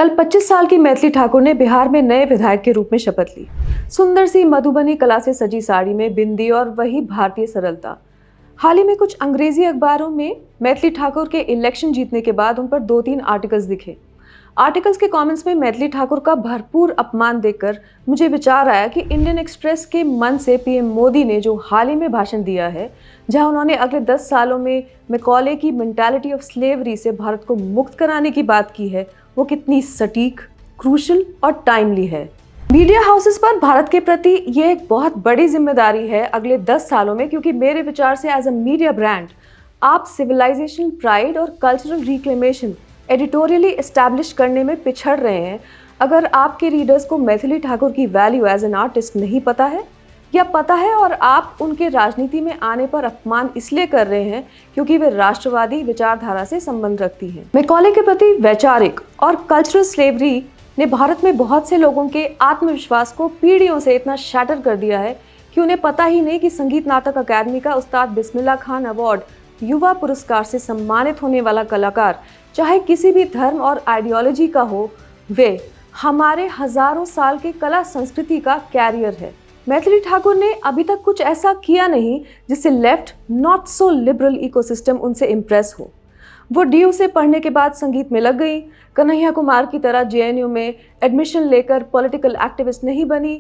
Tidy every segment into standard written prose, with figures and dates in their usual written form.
कल 25 साल की मैथिली ठाकुर ने बिहार में नए विधायक के रूप में शपथ ली। सुंदर सी मधुबनी कला से सजी साड़ी में बिंदी और वही भारतीय सरलता। हाल ही में कुछ अंग्रेजी अखबारों में मैथिली ठाकुर के इलेक्शन जीतने के बाद उन पर 2-3 आर्टिकल्स दिखे। आर्टिकल्स के कमेंट्स में मैथिली ठाकुर का भरपूर अपमान देखकर मुझे विचार आया कि इंडियन एक्सप्रेस के मन से पीएम मोदी ने जो हाल ही में भाषण दिया है, जहां उन्होंने अगले 10 सालों में मैकॉले की मेंटालिटी ऑफ स्लेवरी से भारत को मुक्त कराने की बात की है, वो कितनी सटीक, क्रूशल और टाइमली है। मीडिया हाउसेस पर भारत के प्रति ये एक बहुत बड़ी जिम्मेदारी है अगले 10 सालों में, क्योंकि मेरे विचार से एज अ मीडिया ब्रांड आप सिविलाइजेशन प्राइड और कल्चरल रिक्लेमेशन एडिटोरियली एस्टैब्लिश करने में पिछड़ रहे हैं। अगर आपके रीडर्स को मैथिली ठाकुर की वैल्यू एज एन आर्टिस्ट नहीं पता है, या पता है और आप उनके राजनीति में आने पर अपमान इसलिए कर रहे हैं क्योंकि वे राष्ट्रवादी विचारधारा से संबंध रखती हैं। मैकॉले के प्रति वैचारिक और कल्चरल स्लेवरी ने भारत में बहुत से लोगों के आत्मविश्वास को पीढ़ियों से इतना शैटर कर दिया है कि उन्हें पता ही नहीं कि संगीत नाटक अकादमी का उस्ताद बिस्मिल्लाह खान अवार्ड युवा पुरस्कार से सम्मानित होने वाला कलाकार चाहे किसी भी धर्म और आइडियोलॉजी का हो, वे हमारे हजारों साल के कला संस्कृति का कैरियर है। मैथिली ठाकुर ने अभी तक कुछ ऐसा किया नहीं जिससे left not so liberal ecosystem उनसे इम्प्रेस हो। वो डीयू से पढ़ने के बाद संगीत में लग गई, कन्हैया कुमार की तरह जेएनयू में एडमिशन लेकर पॉलिटिकल एक्टिविस्ट नहीं बनी,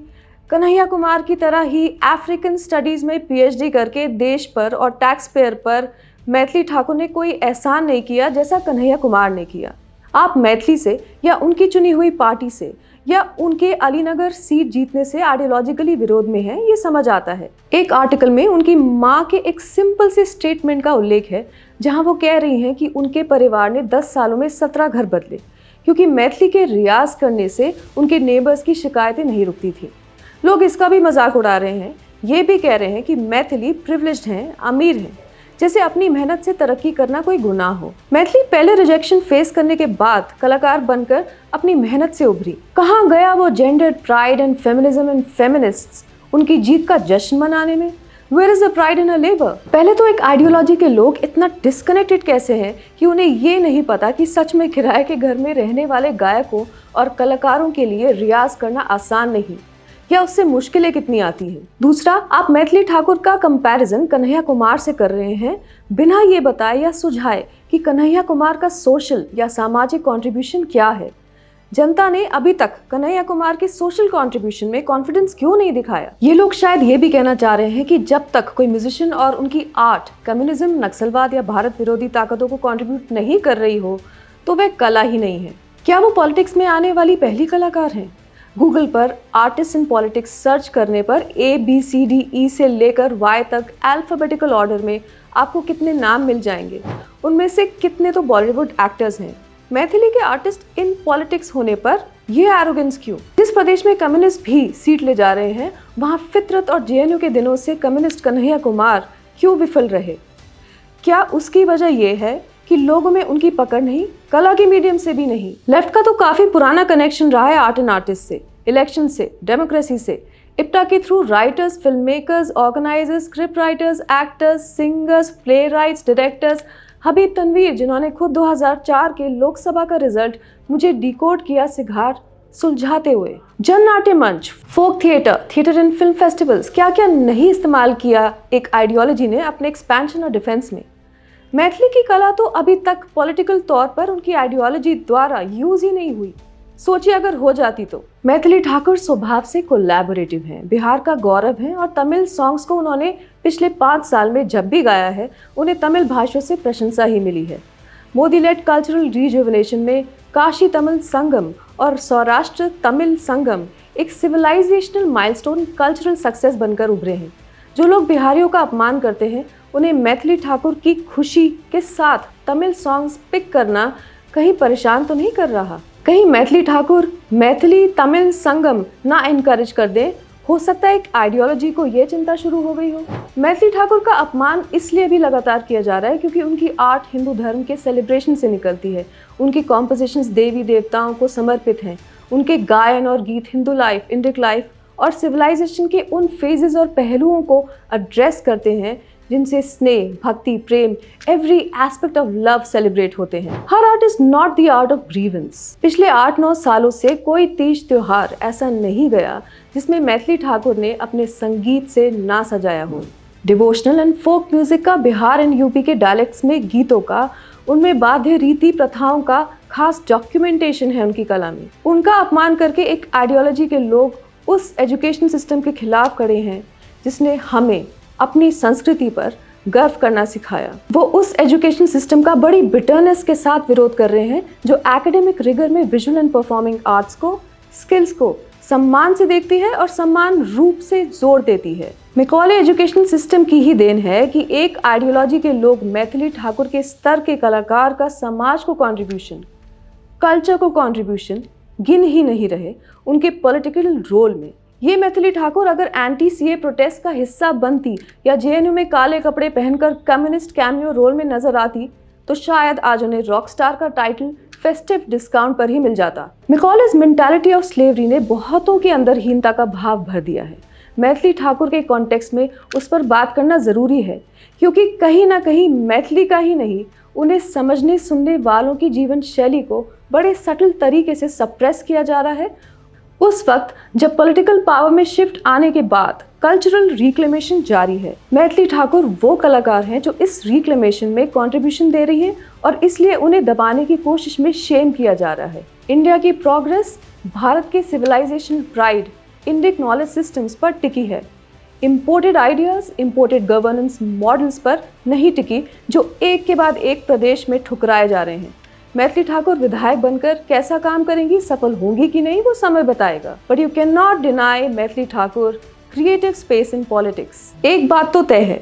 कन्हैया कुमार की तरह ही अफ्रीकन स्टडीज़ में पीएचडी करके देश पर और टैक्स पेयर पर मैथिली ठाकुर ने कोई एहसान नहीं किया जैसा कन्हैया कुमार ने किया। आप मैथिली से या उनकी चुनी हुई पार्टी से या उनके अलीनगर सीट जीतने से आइडियोलॉजिकली विरोध में हैं, ये समझ आता है। एक आर्टिकल में उनकी मां के एक सिंपल से स्टेटमेंट का उल्लेख है, जहां वो कह रही हैं कि उनके परिवार ने 10 सालों में 17 घर बदले क्योंकि मैथिली के रियाज करने से उनके नेबर्स की शिकायतें नहीं रुकती थी। लोग इसका भी मजाक उड़ा रहे हैं, ये भी कह रहे हैं कि मैथिली प्रिविलेज्ड हैं, अमीर हैं, जैसे अपनी मेहनत से तरक्की करना कोई गुनाह हो। मैथिली पहले रिजेक्शन फेस करने के बाद कलाकार बनकर अपनी मेहनत से उभरी। कहाँ गया वो gender pride and feminism and feminists उनकी जीत का जश्न मनाने में? Where is the pride in a labour? पहले तो एक आइडियोलॉजी के लोग इतना डिस्कनेक्टेड कैसे हैं कि उन्हें ये नहीं पता कि सच में किराए के घर में रहने वाले गायकों और कलाकारों के लिए रियाज करना आसान नहीं, या उससे मुश्किलें कितनी आती हैं। दूसरा, आप मैथिली ठाकुर का कंपैरिजन कन्हैया कुमार से कर रहे हैं बिना ये बताए या सुझाए कि कन्हैया कुमार का सोशल या सामाजिक कंट्रीब्यूशन क्या है। जनता ने अभी तक कन्हैया कुमार के सोशल कंट्रीब्यूशन में कॉन्फिडेंस क्यों नहीं दिखाया? ये लोग शायद ये भी कहना चाह रहे हैं कि जब तक कोई म्यूजिशियन और उनकी आर्ट कम्युनिज्म, नक्सलवाद या भारत विरोधी ताकतों को कंट्रीब्यूट नहीं कर रही हो तो वे कला ही नहीं है। क्या वो पॉलिटिक्स में आने वाली पहली कलाकार हैं? गूगल पर आर्टिस्ट इन पॉलिटिक्स सर्च करने पर ABCDE से लेकर Y तक अल्फाबेटिकल ऑर्डर में आपको कितने नाम मिल जाएंगे? उनमें से कितने तो बॉलीवुड एक्टर्स हैं। मैथिली के आर्टिस्ट इन पॉलिटिक्स होने पर यह एरोगेंस क्यों? जिस प्रदेश में कम्युनिस्ट भी सीट ले जा रहे हैं, वहां फितरत और जेएनयू के दिनों से कम्युनिस्ट कन्हैया कुमार क्यों विफल रहे? क्या उसकी वजह यह है कि लोगों में उनकी पकड़ नहीं, कला के मीडियम से भी नहीं? लेफ्ट का तो काफी पुराना कनेक्शन रहा है आर्ट एंड आर्टिस्ट से, इलेक्शन से, डेमोक्रेसी से। इप्टा के through writers, film makers, organisers, script writers, actors, singers, playwrights, directors, Habib Tanvir जिन्होंने खुद 2004 के लोकसभा का रिजल्ट मुझे डिकोड किया सिगार सुलझाते हुए, Jan Natya Manch, folk theatre, theatre and film festivals, क्या क्या नहीं इस्तेमाल किया एक आइडियोलॉजी ने अपने एक्सपेंशन और डिफेंस में। मैथिली की कला तो अभी तक पॉलिटिकल तौर पर उनकी आइडियोलॉजी द्वारा यूज ही नहीं हुई। सोचिए अगर हो जाती तो। मैथिली ठाकुर स्वभाव से कोलैबोरेटिव हैं, बिहार का गौरव हैं और तमिल सॉन्ग्स को उन्होंने पिछले 5 साल में जब भी गाया है उन्हें तमिल भाषा से प्रशंसा ही मिली है। मोदी लेड कल्चरल रिजुविनेशन में काशी तमिल संगम और सौराष्ट्र तमिल संगम एक सिविलाइजेशनल माइलस्टोन कल्चरल सक्सेस बनकर उभरे हैं। जो लोग बिहारियों का अपमान करते हैं उन्हें मैथिली ठाकुर की खुशी के साथ तमिल सॉन्ग्स पिक करना कहीं परेशान तो नहीं कर रहा? कहीं मैथिली ठाकुर मैथिली तमिल संगम ना इनकरेज कर दें? हो सकता है एक आइडियोलॉजी को ये चिंता शुरू हो गई हो। मैथिली ठाकुर का अपमान इसलिए भी लगातार किया जा रहा है क्योंकि उनकी आर्ट हिंदू धर्म के सेलिब्रेशन से निकलती है। उनकी कॉम्पोजिशंस देवी देवताओं को समर्पित हैं। उनके गायन और गीत हिंदू लाइफ, इंडिक लाइफ और सिविलाइजेशन के उन फेजेस और पहलुओं को एड्रेस करते हैं जिनसे स्नेह, भक्ति, प्रेम, every aspect of love celebrate होते हैं। हर art is not the art of grievance. पिछले 8-9 सालों से कोई तीज त्योहार ऐसा नहीं गया जिसमें मैथिली ठाकुर ने अपने संगीत से ना सजाया हो। डिवोशनल एंड फोक म्यूजिक का, बिहार एंड यूपी के डायलेक्ट्स में गीतों का, उनमें बाध्य रीति प्रथाओं का खास डॉक्यूमेंटेशन है उनकी कला में। उनका अपमान करके एक आइडियोलॉजी के लोग उस एजुकेशन सिस्टम के खिलाफ खड़े हैं जिसने हमें अपनी संस्कृति पर गर्व करना सिखाया। वो उस एजुकेशन सिस्टम का बड़ी बिटरनेस के साथ विरोध कर रहे हैं जो एकेडमिक रिगर में विजुअल एंड परफॉर्मिंग आर्ट्स को, स्किल्स को सम्मान से देखती है और सम्मान रूप से जोर देती है। मैकॉले एजुकेशनल सिस्टम की ही देन है कि एक आइडियोलॉजी के लोग मैथिली ठाकुर के स्तर के कलाकार का समाज को कंट्रीब्यूशन, कल्चर को कंट्रीब्यूशन गिन ही नहीं रहे उनके पॉलिटिकल रोल में। ये मैथिली ठाकुर अगर एंटी सीए प्रोटेस्ट का हिस्सा बनती या जेएनयू में काले कपड़े पहनकर कम्युनिस्ट कैमियो रोल में नजर आती तो शायद आज उन्हें रॉक स्टार का टाइटल फेस्टिव डिस्काउंट पर ही मिल जाता। मैकॉले's मेंटालिटी ऑफ स्लेवरी ने बहुतों के अंदर हीनता का भाव भर दिया है। मैथिली ठाकुर के कॉन्टेक्स्ट में उस पर बात करना ज़रूरी है क्योंकि कहीं ना कहीं मैथिली का ही नहीं, उन्हें समझने सुनने वालों की जीवन शैली को बड़े सटल तरीके से सप्रेस किया जा रहा है। उस वक्त जब पॉलिटिकल पावर में शिफ्ट आने के बाद कल्चरल रिक्लेमेशन जारी है। मैथिली ठाकुर वो कलाकार हैं जो इस रिक्लेमेशन में कंट्रीब्यूशन दे रही है और इसलिए उन्हें दबाने की कोशिश में शेम किया जा रहा है। इंडिया की प्रोग्रेस भारत के civilisation pride, Indic knowledge systems पर टिकी है। Imported ideas, imported governance models पर नहीं टिकी जो एक के बाद एक प्रदेश में ठुकराए जा रहे हैं। मैथिली ठाकुर विधायक बनकर कैसा काम करेंगी, सफल होंगी कि नहीं, वो समय बताएगा। But you can not deny Maithili Thakur creative space in politics. एक बात तो तय है,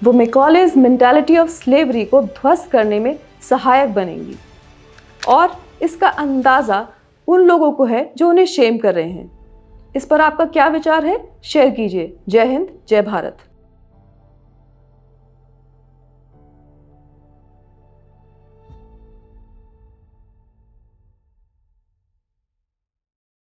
वो मैकॉले's मेंटालिटी ऑफ स्लेवरी को ध्वस्त करने में सहायक बनेंगी और इसका अंदाज़ा उन लोगों को है जो उन्हें शेम कर रहे हैं। इस पर आपका क्या विचार है, शेयर कीजिए। जय हिंद, जय भारत।